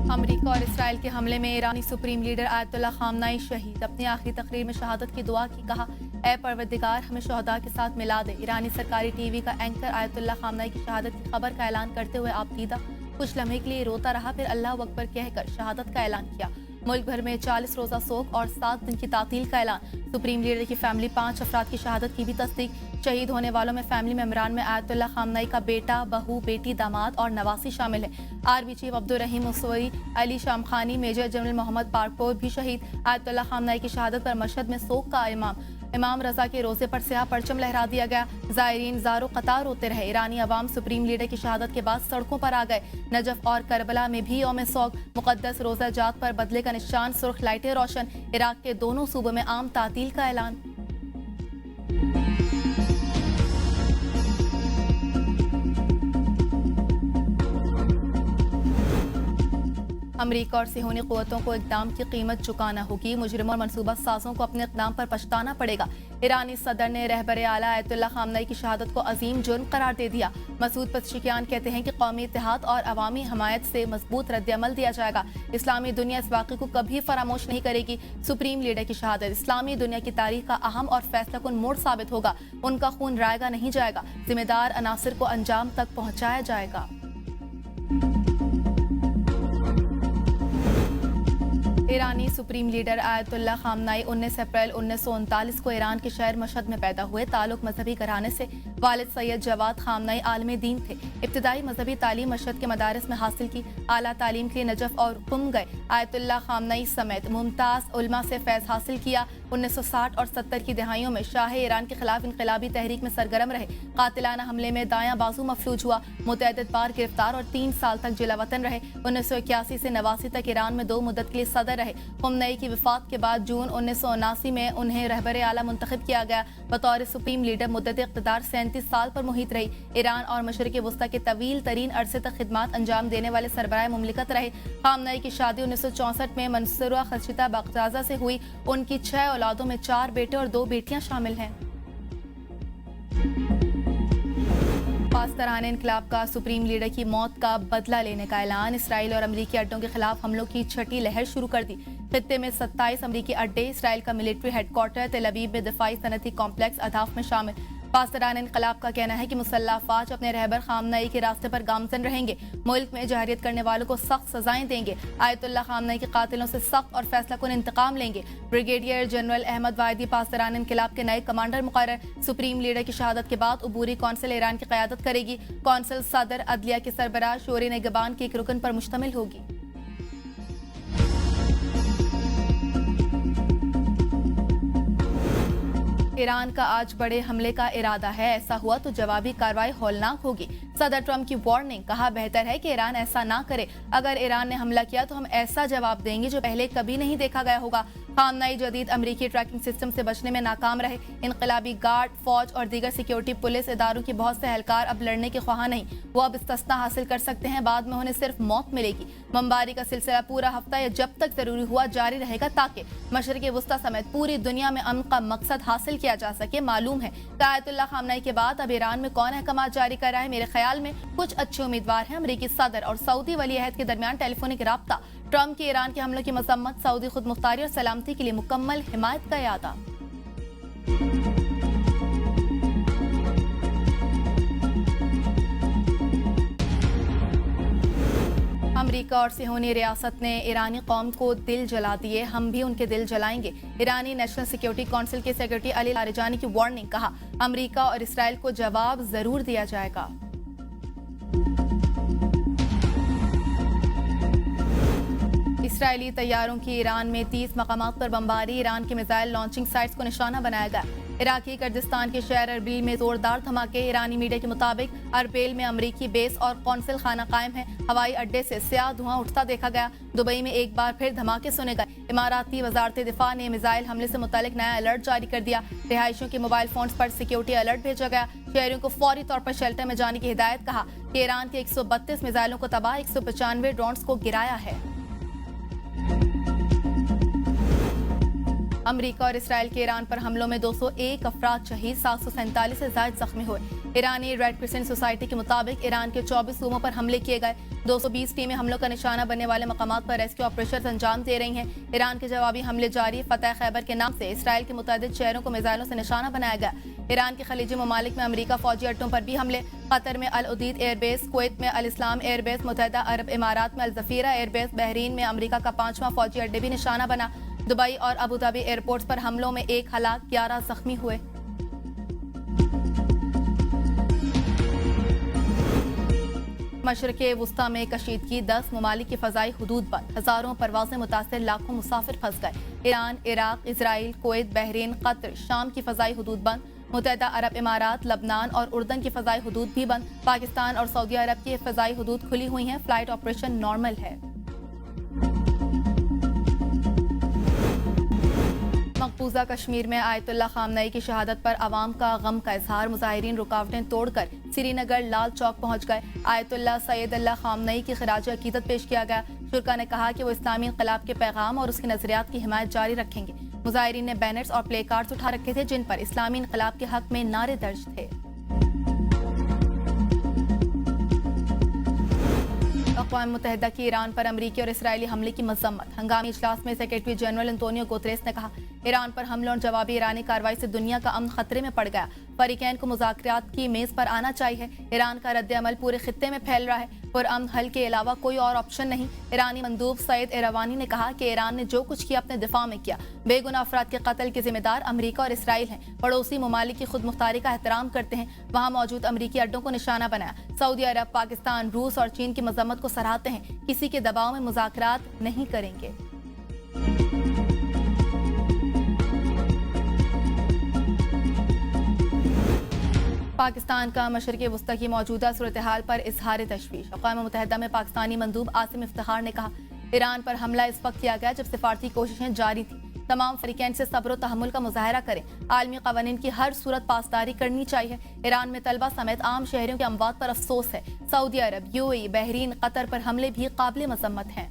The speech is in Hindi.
अमेरिका और इसराइल के हमले में ईरानी सुप्रीम लीडर आयतुल्लाह खामनाई शहीद। अपनी आखिरी तकरीर में शहादत की दुआ की, कहा ए परवरदिगार हमें शहदा के साथ मिला दे। ईरानी सरकारी टीवी का एंकर आयतुल्लाह खामनाई की शहादत की खबर का ऐलान करते हुए आप दीदा कुछ लम्हे के लिए रोता रहा, फिर अल्लाह अकबर कहकर शहादत का ऐलान किया। मुल्क भर में 40 रोजा सोग और 7 दिन की तातील का ऐलान। सुप्रीम लीडर की फैमिली 5 अफराद की शहादत की भी तस्दीक। शहीद होने वालों में फैमिली मेंबरान में आयतुल्लाह खामनाई का बेटा, बहू, बेटी, दामाद और नवासी शामिल है। Army chief Abdul Rahim Musavi, Ali Shamkhani, major general Mohammad Pakpour भी शहीद। आयतुल्लाह खामनाई की शहादत पर मशहद में सोग का इमाम रजा के रोजे पर स्याह परचम लहरा दिया गया। जायरीन ज़ारो कतार होते रहे। ईरानी अवाम सुप्रीम लीडर की शहादत के बाद सड़कों पर आ गए। नजफ और करबला में भी यौम सोग। मुकद्दस रोजा जात पर बदले का निशान, सुर्ख लाइटें रोशन। इराक के दोनों सूबों में आम तातील का ऐलान। अमरीका और सिहोनी क़ुव्वतों को इक़दाम की कीमत चुकाना होगी। मुजरिमों और मनसूबा साजों को अपने इक़दाम पर पछताना पड़ेगा। ईरानी सदर ने रहबर आला आयतुल्लाह खामनाई की शहादत को अजीम जुर्म करार दे दिया। मसूद पज़ेशिकियान कहते हैं कि कौमी इत्तेहाद और अवामी हमायत से मजबूत रद्द-ए-अमल दिया जाएगा। इस्लामी दुनिया इस वाक़े को कभी फरामोश नहीं करेगी। सुप्रीम लीडर की शहादत इस्लामी दुनिया की तारीख का अहम और फैसलाकुन मोड़ साबित होगा। उनका खून रायगा नहीं जाएगा, जिम्मेदार अनासिर को अंजाम तक पहुँचाया जाएगा। ईरानी सुप्रीम लीडर आयतुल्लाह खामनाई 19 अप्रैल 1939 को ईरान के शहर मशहद में पैदा हुए। ताल्लुक मजहबी घराने से। वालिद सैयद जवाद खामनाई आलिम दीन थे। इब्तिदाई मजहबी तालीम मशहद के मदारिस में हासिल की। आला तालीम के लिए नजफ और कुम गए। आयतुल्लाह खामनाई समेत मुमताज उलमा से फैज़ हासिल किया। 1960 और 70 की दहाइयों में शाह ईरान के खिलाफ इनकलाबी तहरीक में सरगर्म रहे। कातिलाना हमले में दायां बाजू मफलूज हुआ। मुतअद्दिद बार गिरफ्तार और 3 साल तक जिला वतन रहे। 1981 से 89 तक ईरान में 2 मुद्दत के लिए सदर रहे। खुमनई की वफात के बाद जून 1979 में उन्हें रहबर आला मुंतखब किया गया। बतौर सुप्रीम लीडर मुद्दत इक़्तिदार 37 साल पर मुहित रही। ईरान और मशरिक़ वस्ता के तवील तरीन अरसे तक खिदमात अंजाम देने वाले सरबराह मुमलिकत रहे। खामनई की शादी 1964 में मंसूरा खशीता बगदाज़ा से हुई। उनकी 6 औलादों में 4 बेटे और 2 बेटियां शामिल हैं। पास्तरान इनकलाब का सुप्रीम लीडर की मौत का बदला लेने का ऐलान। इसराइल और अमरीकी अड्डों के खिलाफ हमलों की छठी लहर शुरू कर दी। खित्ते में 27 अमरीकी अड्डे, इसराइल का मिलिट्री हेडक्वार्टर तेल अवीव में दिफाई सनती कॉम्प्लेक्स अहदाफ में शामिल। पास्तरान इनकलाब का कहना है कि मुसल्लह अफवाज अपने रहबर खामनई के रास्ते पर गामजन रहेंगे। मुल्क में जहरियत करने वालों को सख्त सजाएं देंगे। आयतुल्लाह खामनई के कातिलों से सख्त और फैसलाकुन इंतकाम लेंगे। ब्रिगेडियर जनरल अहमद वाहिदी पास्तरान इनकलाब के नए कमांडर मुकर्रर। सुप्रीम लीडर की शहादत के बाद अबूरी कौंसिल ईरान की क़यादत करेगी। कौंसिल सदर, अदलिया के सरबराह, शोरे निगबान के एक रुकन पर मुश्तमिल होगी। ईरान का आज बड़े हमले का इरादा है। ऐसा हुआ तो जवाबी कार्रवाई हौलनाक होगी। सदर ट्रंप की वार्निंग, कहा बेहतर है कि ईरान ऐसा ना करे। अगर ईरान ने हमला किया तो हम ऐसा जवाब देंगे जो पहले कभी नहीं देखा गया होगा। खामनई जदीद अमरीकी ट्रैकिंग सिस्टम से बचने में नाकाम रहे। इनकलाबी गार्ड, फौज और दीगर सिक्योरिटी पुलिस इदारों की बहुत से एहलकार अब लड़ने के ख्वाह नहीं। वो अब इस्तिस्ना हासिल कर सकते हैं, बाद में उन्हें सिर्फ मौत मिलेगी। बमबारी का सिलसिला पूरा हफ्ता या जब तक जरूरी हुआ जारी रहेगा, ताकि मशरिक़ वस्ता समेत पूरी दुनिया में अमन का मकसद हासिल किया जा सके। मालूम है कि आयतुल्लाह खामनई के बाद अब ईरान में कौन अहकाम जारी कर रहा है। मेरे ख्याल में कुछ अच्छे उम्मीदवार हैं। अमरीकी सदर और सऊदी वली अहद के दरमियान टेलीफोनिक राब्ता। ट्रंप के ईरान के हमलों की मजम्मत। सऊदी खुद मुख्तारी और सलामती के लिए मुकम्मल हिमायत का इरादा। अमरीका और सिहोनी रियासत ने ईरानी कौम को दिल जला दिए, हम भी उनके दिल जलाएंगे। ईरानी नेशनल सिक्योरिटी काउंसिल के सेक्रेटरी अली लारिजानी की वार्निंग, कहा अमरीका और इसराइल को जवाब जरूर दिया जाएगा। इसराइली तैयारों की ईरान में 30 मकामात पर बमबारी। ईरान के मिसाइल लॉन्चिंग साइट्स को निशाना बनाया गया। इराकी कुर्दिस्तान के शहर अरबिल में जोरदार धमाके। ईरानी मीडिया के मुताबिक अरबिल में अमरीकी बेस और कौंसिल खाना कायम है। हवाई अड्डे से स्याह धुआं उठता देखा गया। दुबई में एक बार फिर धमाके सुने गए। इमाराती वजारत दिफा ने मिसाइल हमले से मुतालिक नया अलर्ट जारी कर दिया। रिहायशियों के मोबाइल फोन पर सिक्योरिटी अलर्ट भेजा गया। शहरियों को फौरी तौर पर शेल्टर में जाने की हिदायत। कहा कि ईरान के 132 मिसाइलों को तबाह, 195 ड्रोन्स को गिराया है। अमरीका और इसराइल के ईरान पर हमलों में 201 अफराद शहीद, 747 से ज्यादा जख्मी हुए। ईरानी रेड क्रिसेंट सोसाइटी के मुताबिक ईरान के 24 सूबों पर हमले किए गए। 220 टीमें हमलों का निशाना बनने वाले मकामात पर रेस्क्यू ऑपरेशन अंजाम दे रही हैं। ईरान के जवाबी हमले जारी। फतेह खैबर के नाम से इसराइल के मुतअद्दिद शहरों को मिसाइलों से निशाना बनाया गया। ईरान के खलीजी ममालिक में अमेरिका फौजी अड्डों पर भी हमले। कतर में अल उदीद एयरबेस, कुवैत में अल इस्लाम एयरबेस, मुत्तहिदा अरब इमारात में अल जफीरा एयरबेस, बहरीन में अमेरिका का 5वां फौजी अड्डे भी निशाना बना। दुबई और अबू धाबी एयरपोर्ट्स पर हमलों में 1 हलाक 11 जख्मी हुए। मशरक़े वुस्ता में कशीदगी, 10 ममालिक की फ़ज़ाई हुदूद बंद, हज़ारों परवाज़ें मुतासिर, लाखों मुसाफिर फंस गए। Iran, Iraq, Israel, Kuwait, Bahrain, Qatar, शाम की फ़ज़ाई हुदूद बंद। मुत्तहिदा अरब इमारात, लबनान और उर्दन की फ़ज़ाई हुदूद भी बंद। पाकिस्तान और सऊदी अरब की फ़ज़ाई हुदूद खुली हुई हैं। फ़्लाइट ऑपरेशन नॉर्मल है। मकबूजा कश्मीर में आयतुल्लाह खामनई की शहादत पर अवाम का गम का इजहार। मुजाहिरीन रुकावटें तोड़कर श्रीनगर लाल चौक पहुंच गए। आयतुल्लाह सैयदुल्लाह खामनई की खिराज अकीदत पेश किया गया। शुरका ने कहा कि वो इस्लामी इनकलाब के पैगाम और उसके नजरियात की हिमायत जारी रखेंगे। मुजाहिरीन ने बैनर्स और प्ले कार्ड्स उठा रखे थे जिन पर इस्लामी इनकलाब के हक में नारे दर्ज थे। अक़वाम मुत्तहिदा की ईरान पर अमरीकी और इसराइली हमले की मजम्मत। हंगामी इजलास में सेक्रेटरी जनरल एंटोनियो गुतरेस ने कहा, ईरान पर हमलों और जवाबी ईरानी कार्रवाई से दुनिया का अमन खतरे में पड़ गया। फरीकैन को मुज़ाकरात की मेज पर आना चाहिए। ईरान का रद्द-ए-अमल पूरे खित्ते में फैल रहा है। पुरअमन हल के अलावा कोई और ऑप्शन नहीं। ईरानी मंदूब सईद इरावानी ने कहा कि ईरान ने जो कुछ किया अपने दिफा में किया। बेगुनाह अफराद के कत्ल के जिम्मेदार अमरीका और इसराइल हैं। पड़ोसी ममालिक की खुद मुख्तारी का एहतराम करते हैं। वहाँ मौजूद अमरीकी अड्डों को निशाना बनाया। सऊदी अरब, पाकिस्तान, रूस और चीन की मजम्मत को सराहते हैं। किसी के दबाव में मुज़ाकरात नहीं करेंगे। पाकिस्तान का मशरक़े वुस्ता की मौजूदा सूरत हाल पर इजहार तशवीश। अक़वाम मुत्तहिदा में पाकिस्तानी मंदूब आसिम इफ्तिखार ने कहा, ईरान पर हमला इस वक्त किया गया जब सिफारती कोशिशें जारी थी। तमाम फरीकैन से सब्र और तहम्मुल का मुजाहरा करें। आलमी क़वानीन की हर सूरत पासदारी करनी चाहिए। ईरान में तलबा समेत आम शहरियों के अमवात पर अफसोस है। सऊदी अरब, यूएई, बहरीन, कतर पर हमले भी काबिल मजम्मत हैं।